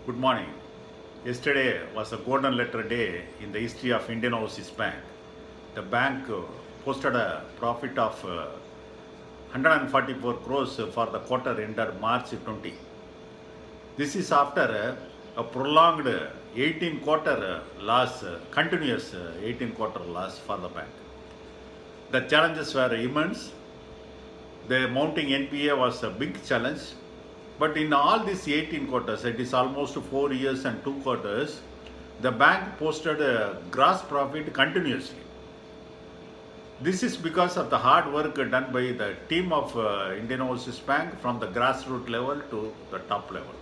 Good morning. Yesterday was a golden letter day in the history of Indian Overseas Bank. The bank posted a profit of 144 crores for the quarter ended March 20. This is after a prolonged 18 quarter loss, continuous 18 quarter loss for the bank. The challenges were immense. The mounting NPA was a big challenge. But in all these 18 quarters, it is almost 4 years and 2 quarters, the bank posted a gross profit continuously. This is because of the hard work done by the team of Indian Overseas Bank from the grassroots level to the top level.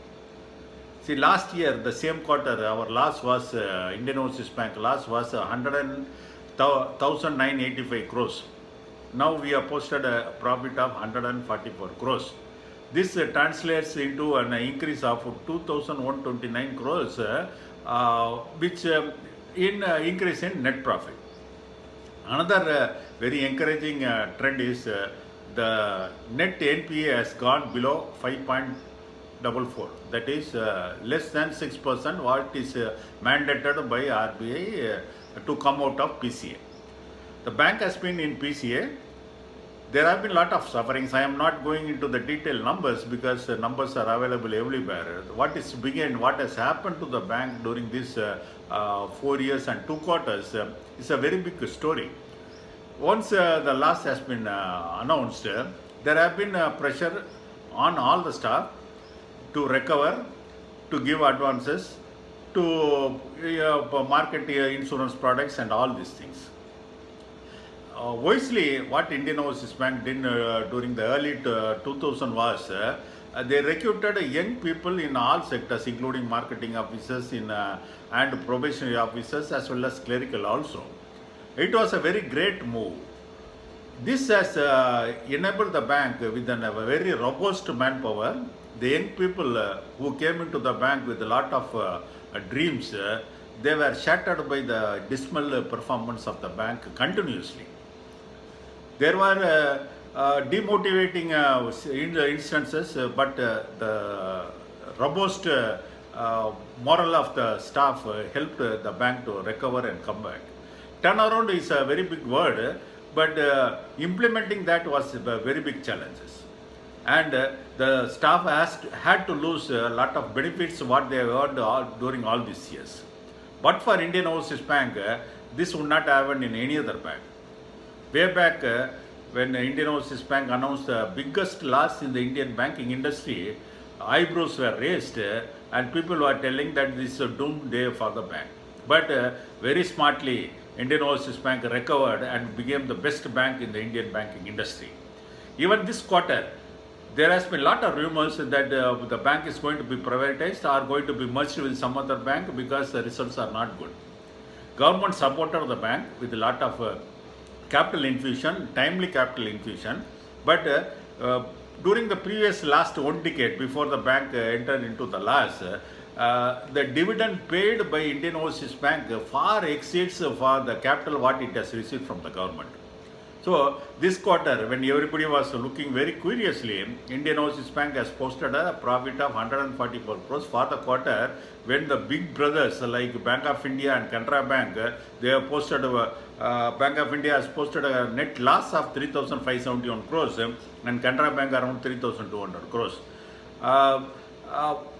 See, last year, the same quarter, our loss was, Indian Overseas Bank loss was 1,985 crores. Now we have posted a profit of 144 crores. This translates into an increase of 2,129 crores, which in increase in net profit. Another very encouraging trend is the net NPA has gone below 5.44. That is less than 6%, what is mandated by RBI to come out of PCA. The bank has been in PCA. There have been a lot of sufferings. I am not going into the detailed numbers because the numbers are available everywhere. What has happened to the bank during these 4 years and 2 quarters is a very big story. Once the loss has been announced, there have been pressure on all the staff to recover, to give advances, to market insurance products and all these things. Wisely, what Indian Overseas Bank did during the early 2000 was they recruited young people in all sectors, including marketing officers and probationary officers as well as clerical also. It was a very great move. This has enabled the bank with a very robust manpower. The young people who came into the bank with a lot of dreams, they were shattered by the dismal performance of the bank continuously. There were demotivating instances, but the robust moral of the staff helped the bank to recover and come back. Turnaround is a very big word, but implementing that was very big challenges. And the staff had to lose a lot of benefits what they earned during all these years. But for Indian Overseas Bank, this would not happen in any other bank. Way back when Indian Overseas Bank announced the biggest loss in the Indian banking industry, eyebrows were raised and people were telling that this is a doomed day for the bank. But very smartly, Indian Overseas Bank recovered and became the best bank in the Indian banking industry. Even this quarter, there has been a lot of rumors that the bank is going to be privatized or going to be merged with some other bank because the results are not good. Government supported the bank with a lot of capital infusion, timely capital infusion, but during the previous last 1 decade before the bank entered into the loss, the dividend paid by Indian Overseas Bank far exceeds for the capital what it has received from the government. So this quarter, when everybody was looking very curiously, Indian Overseas Bank has posted a profit of 144 crores for the quarter, when the big brothers like Bank of India and Canara Bank, they have posted, Bank of India has posted a net loss of 3,571 crores and Canara Bank around 3,200 crores.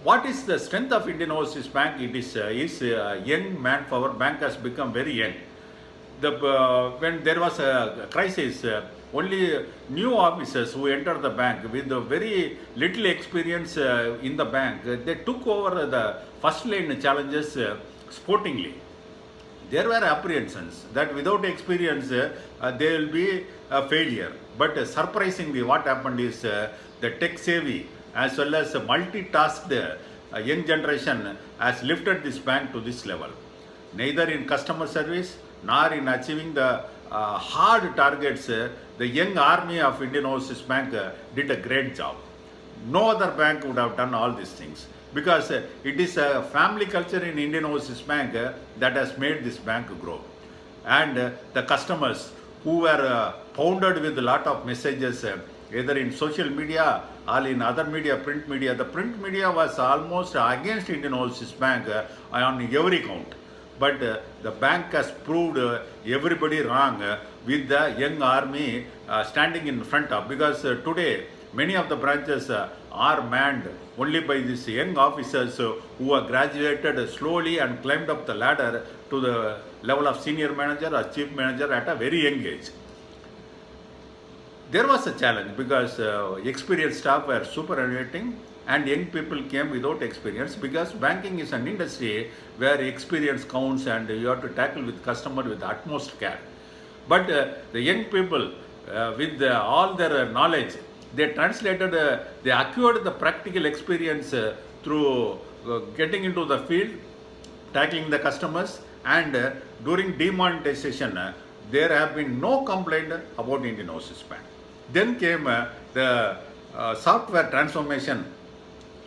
What is the strength of Indian Overseas Bank? It is young manpower. Bank has become very young. When there was a crisis, only new officers who entered the bank with very little experience in the bank, they took over the first line challenges sportingly. There were apprehensions that without experience they will be a failure. But surprisingly, what happened is the tech savvy as well as multitasked young generation has lifted this bank to this level. Neither in customer service nor in achieving the hard targets, the young army of Indian Overseas Bank did a great job. No other bank would have done all these things because it is a family culture in Indian Overseas Bank that has made this bank grow. And the customers who were pounded with a lot of messages either in social media or in other media, print media. The print media was almost against Indian Overseas Bank on every count. But the bank has proved everybody wrong with the young army standing in front of, because today many of the branches are manned only by these young officers who are graduated slowly and climbed up the ladder to the level of senior manager or chief manager at a very young age. There was a challenge because experienced staff were superannuating and young people came without experience, because banking is an industry where experience counts and you have to tackle with customer with utmost care. But the young people with all their knowledge, they translated, they acquired the practical experience through getting into the field, tackling the customers, and during demonetization, there have been no complaint about Indian Overseas Bank. Then came the software transformation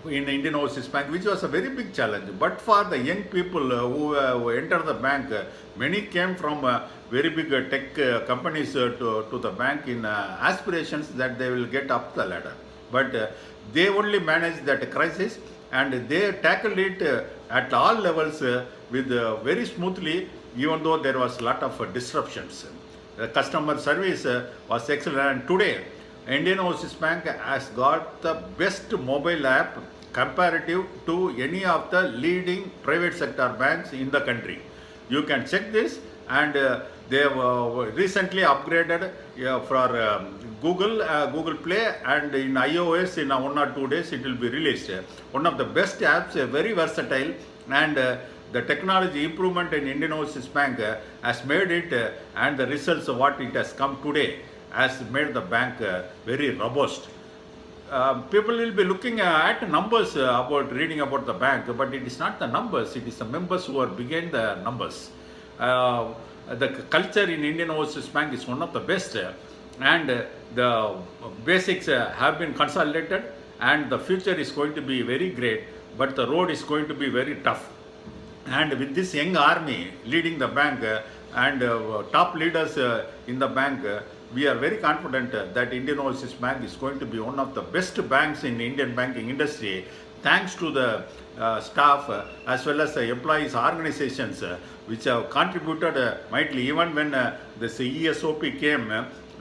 in Indian Overseas Bank, which was a very big challenge. But for the young people who entered the bank, many came from very big tech companies to the bank in aspirations that they will get up the ladder. But they only managed that crisis and they tackled it at all levels with very smoothly, even though there was a lot of disruptions. The customer service was excellent, and today Indian Overseas Bank has got the best mobile app comparative to any of the leading private sector banks in the country. You can check this, and they have recently upgraded for Google Play, and in iOS in 1 or 2 days it will be released. One of the best apps, very versatile, and the technology improvement in Indian Overseas Bank has made it, and the results of what it has come today has made the bank very robust. People will be looking at numbers about reading about the bank, but it is not the numbers, it is the members who are behind the numbers. The culture in Indian Overseas Bank is one of the best, and the basics have been consolidated, and the future is going to be very great, but the road is going to be very tough. And with this young army leading the bank and top leaders in the bank, we are very confident that Indian Overseas Bank is going to be one of the best banks in the Indian banking industry, thanks to the staff as well as the employees organizations which have contributed mightily. Even when this ESOP came,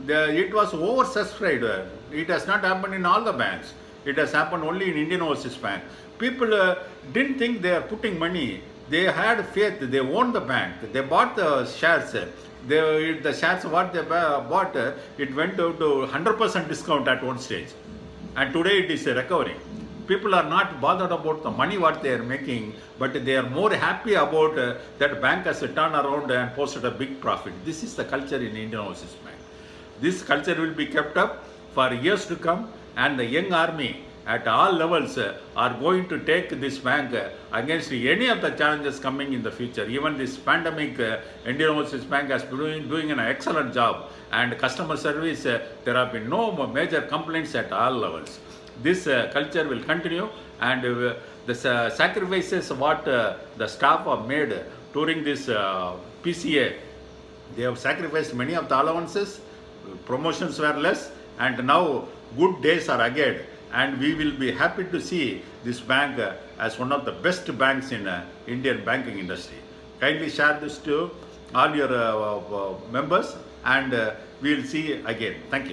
it was oversubscribed. It has not happened in all the banks. It has happened only in Indian Overseas Bank. People didn't think they are putting money. They had faith. They owned the bank. They bought the shares. The shares what they bought, it went out to 100% discount at one stage. And today it is recovering. People are not bothered about the money what they are making, but they are more happy about that bank has turned around and posted a big profit. This is the culture in Indian Overseas Bank. This culture will be kept up for years to come, and the young army at all levels are going to take this bank against any of the challenges coming in the future. Even this pandemic, Indian Overseas Bank has been doing an excellent job, and customer service, there have been no major complaints at all levels. This culture will continue, and the sacrifices what the staff have made during this PCA, they have sacrificed many of the allowances, promotions were less, and now good days are ahead, and we will be happy to see this bank as one of the best banks in Indian banking industry. Kindly share this to all your members, and we will see again. Thank you.